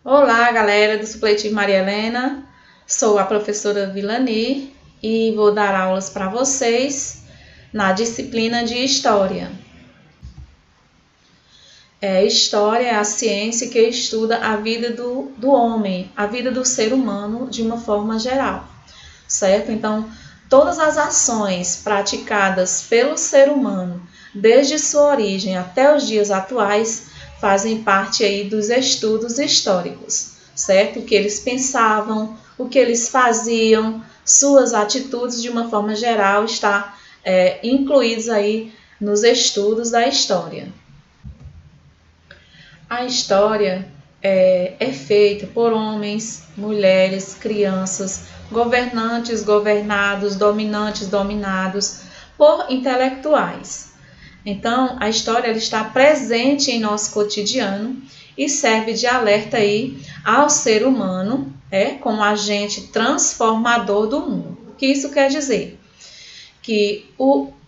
Olá, galera do Supletivo Maria Helena. Sou a professora Vilani e vou dar aulas para vocês na disciplina de História. História é a ciência que estuda a vida do homem, a vida do ser humano de uma forma geral, certo? Então, todas as ações praticadas pelo ser humano, desde sua origem até os dias atuais, fazem parte aí dos estudos históricos, certo? O que eles pensavam, o que eles faziam, suas atitudes de uma forma geral está incluídos aí nos estudos da história. A história é feita por homens, mulheres, crianças, governantes, governados, dominantes, dominados, por intelectuais. Então, a história ela está presente em nosso cotidiano e serve de alerta aí ao ser humano, como agente transformador do mundo. O que isso quer dizer? Que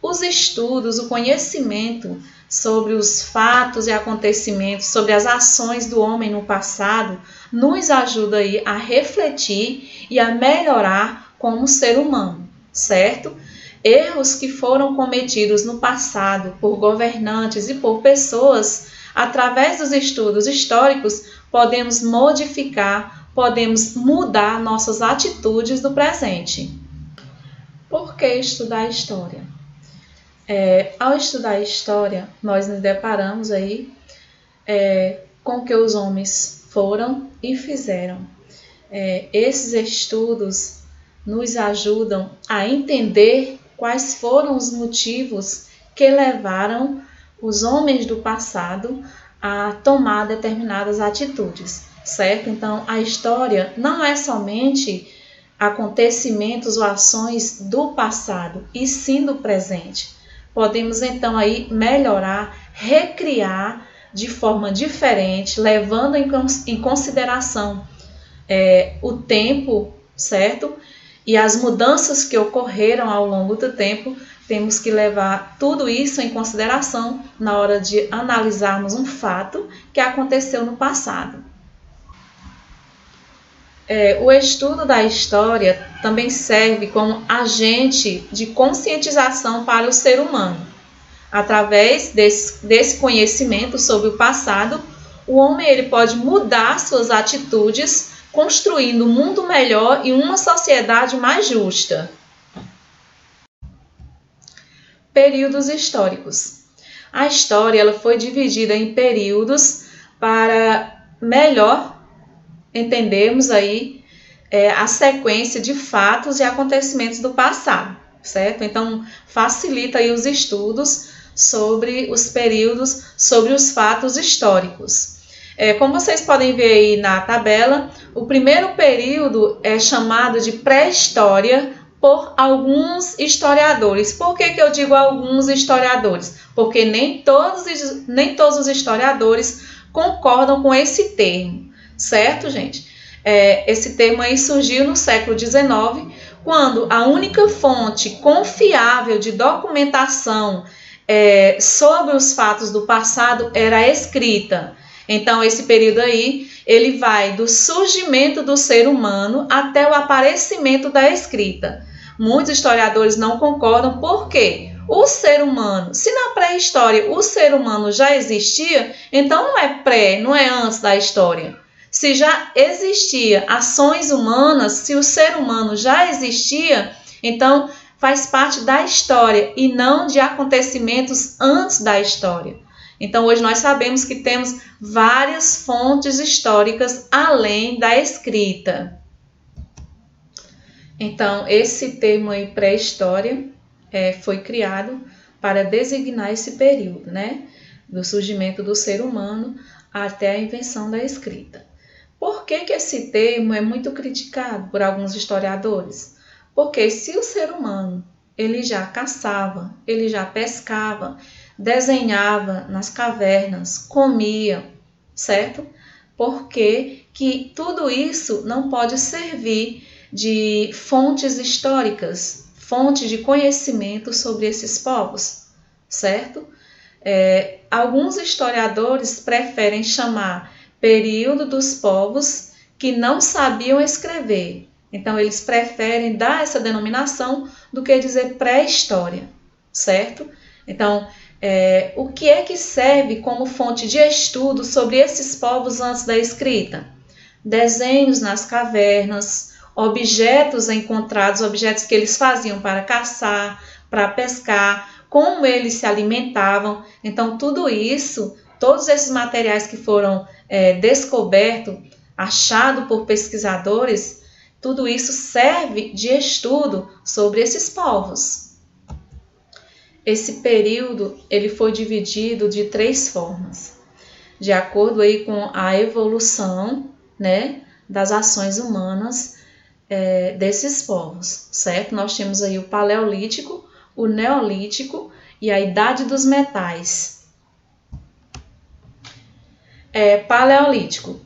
os estudos, o conhecimento sobre os fatos e acontecimentos, sobre as ações do homem no passado, nos ajuda aí a refletir e a melhorar como ser humano, certo? Erros que foram cometidos no passado por governantes e por pessoas, através dos estudos históricos, podemos modificar, podemos mudar nossas atitudes do presente. Por que estudar história? Ao estudar história, nós nos deparamos aí com o que os homens foram e fizeram. Esses estudos nos ajudam a entender quais foram os motivos que levaram os homens do passado a tomar determinadas atitudes, certo? Então, a história não é somente acontecimentos ou ações do passado, e sim do presente. Podemos então aí melhorar, recriar de forma diferente, levando em consideração o tempo, certo? E as mudanças que ocorreram ao longo do tempo, temos que levar tudo isso em consideração na hora de analisarmos um fato que aconteceu no passado. O estudo da história também serve como agente de conscientização para o ser humano. Através desse conhecimento sobre o passado, o homem ele pode mudar suas atitudes, construindo um mundo melhor e uma sociedade mais justa. Períodos históricos. A história ela foi dividida em períodos para melhor entendermos aí a sequência de fatos e acontecimentos do passado, certo? Então, facilita aí os estudos sobre os períodos, sobre os fatos históricos. Como vocês podem ver aí na tabela, o primeiro período é chamado de pré-história por alguns historiadores. Por que eu digo alguns historiadores? Porque nem todos os historiadores concordam com esse termo, certo, gente? Esse termo aí surgiu no século XIX, quando a única fonte confiável de documentação sobre os fatos do passado era a escrita. Então, esse período aí, ele vai do surgimento do ser humano até o aparecimento da escrita. Muitos historiadores não concordam, por quê? O ser humano, se na pré-história o ser humano já existia, então não é pré, não é antes da história. Se já existia ações humanas, se o ser humano já existia, então faz parte da história e não de acontecimentos antes da história. Então, hoje nós sabemos que temos várias fontes históricas além da escrita. Então, esse termo aí, pré-história, foi criado para designar esse período, né? Do surgimento do ser humano até a invenção da escrita. Por que esse termo é muito criticado por alguns historiadores? Porque se o ser humano ele já caçava, ele já pescava, desenhava nas cavernas, comia, certo? Porque que tudo isso não pode servir de fontes históricas, fontes de conhecimento sobre esses povos, certo? Alguns historiadores preferem chamar período dos povos que não sabiam escrever. Então, eles preferem dar essa denominação do que dizer pré-história, certo? Então, o que é que serve como fonte de estudo sobre esses povos antes da escrita? Desenhos nas cavernas, objetos encontrados, objetos que eles faziam para caçar, para pescar, como eles se alimentavam. Então, tudo isso, todos esses materiais que foram descobertos, achados por pesquisadores, tudo isso serve de estudo sobre esses povos. Esse período ele foi dividido de 3 formas, de acordo aí com a evolução, né, das ações humanas desses povos, certo? Nós temos aí o Paleolítico, o Neolítico e a Idade dos Metais. Paleolítico.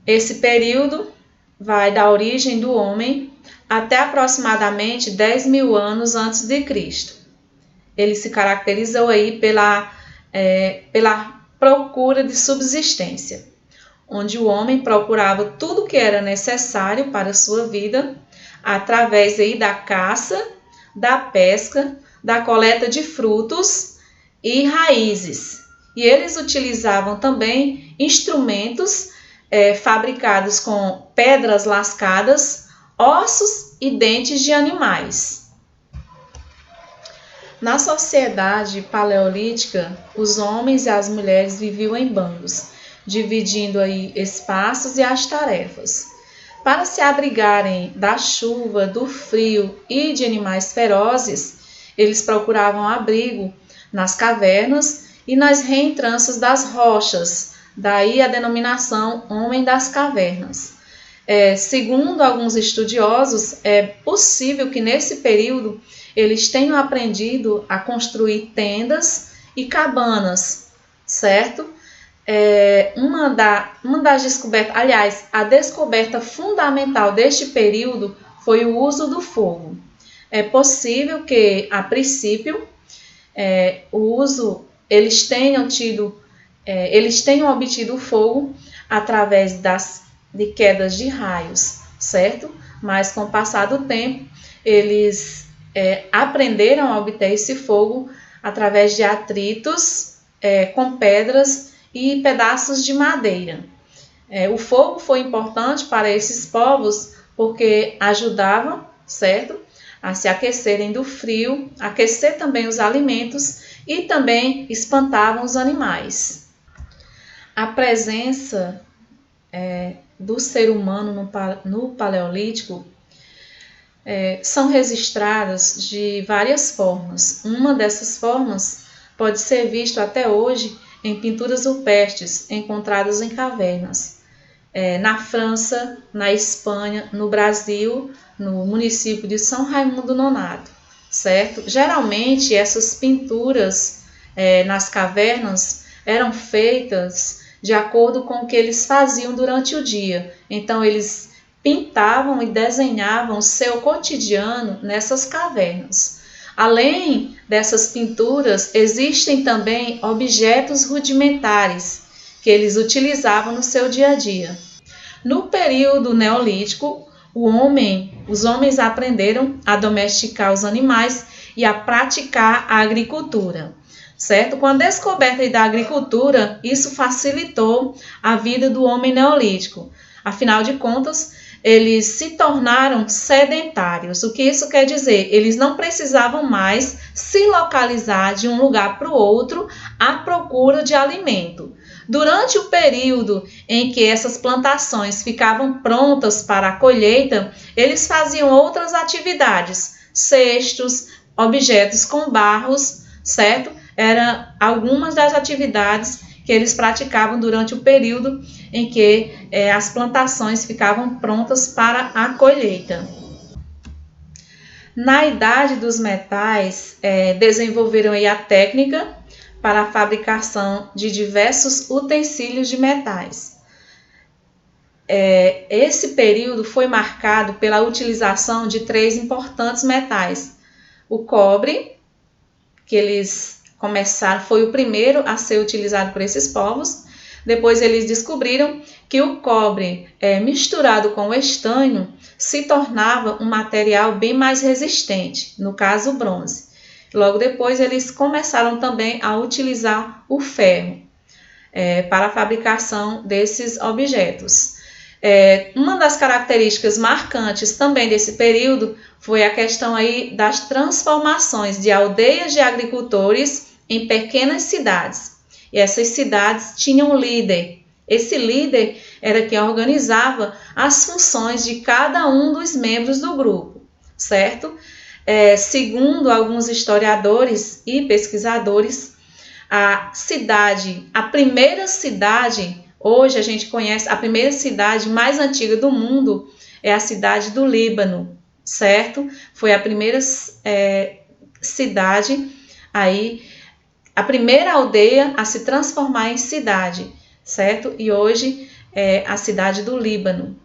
Esse período vai da origem do homem até aproximadamente 10.000 anos antes de Cristo. Ele se caracterizou aí pela procura de subsistência, onde o homem procurava tudo que era necessário para a sua vida através aí da caça, da pesca, da coleta de frutos e raízes. E eles utilizavam também instrumentos fabricados com pedras lascadas, ossos e dentes de animais. Na sociedade paleolítica, os homens e as mulheres viviam em bandos, dividindo aí espaços e as tarefas. Para se abrigarem da chuva, do frio e de animais ferozes, eles procuravam abrigo nas cavernas e nas reentrâncias das rochas, daí a denominação Homem das Cavernas. Segundo alguns estudiosos, é possível que nesse período eles tenham aprendido a construir tendas e cabanas, certo? Uma das descobertas, aliás, a descoberta fundamental deste período foi o uso do fogo. É possível que, a princípio, eles tenham obtido o fogo através de quedas de raios, certo? Mas com o passar do tempo, eles aprenderam a obter esse fogo através de atritos com pedras e pedaços de madeira. O fogo foi importante para esses povos porque ajudava, certo, a se aquecerem do frio, aquecer também os alimentos e também espantavam os animais. A presença do ser humano no Paleolítico são registradas de várias formas. Uma dessas formas pode ser vista até hoje em pinturas rupestres encontradas em cavernas. Na França, na Espanha, no Brasil, no município de São Raimundo Nonato, certo? Geralmente essas pinturas nas cavernas eram feitas de acordo com o que eles faziam durante o dia. Então eles pintavam e desenhavam o seu cotidiano nessas cavernas. Além dessas pinturas, existem também objetos rudimentares que eles utilizavam no seu dia a dia. No período neolítico, os homens aprenderam a domesticar os animais e a praticar a agricultura, certo? Com a descoberta da agricultura, isso facilitou a vida do homem neolítico. Afinal de contas, eles se tornaram sedentários. O que isso quer dizer? Eles não precisavam mais se localizar de um lugar para o outro à procura de alimento. Durante o período em que essas plantações ficavam prontas para a colheita, eles faziam outras atividades, cestos, objetos com barros, certo? Eram algumas das atividades que eles praticavam durante o período em que as plantações ficavam prontas para a colheita. Na Idade dos Metais, desenvolveram aí a técnica para a fabricação de diversos utensílios de metais. Esse período foi marcado pela utilização de 3 importantes metais. O cobre, que eles começaram, foi o primeiro a ser utilizado por esses povos. Depois eles descobriram que o cobre misturado com o estanho se tornava um material bem mais resistente, no caso o bronze. Logo depois eles começaram também a utilizar o ferro para a fabricação desses objetos. Uma das características marcantes também desse período foi a questão aí das transformações de aldeias de agricultores em pequenas cidades. E essas cidades tinham um líder. Esse líder era quem organizava as funções de cada um dos membros do grupo, certo? Segundo alguns historiadores e pesquisadores, a primeira cidade, hoje a gente conhece, a primeira cidade mais antiga do mundo é a cidade do Líbano, certo? Foi a primeira cidade aí, a primeira aldeia a se transformar em cidade, certo? E hoje é a cidade do Líbano.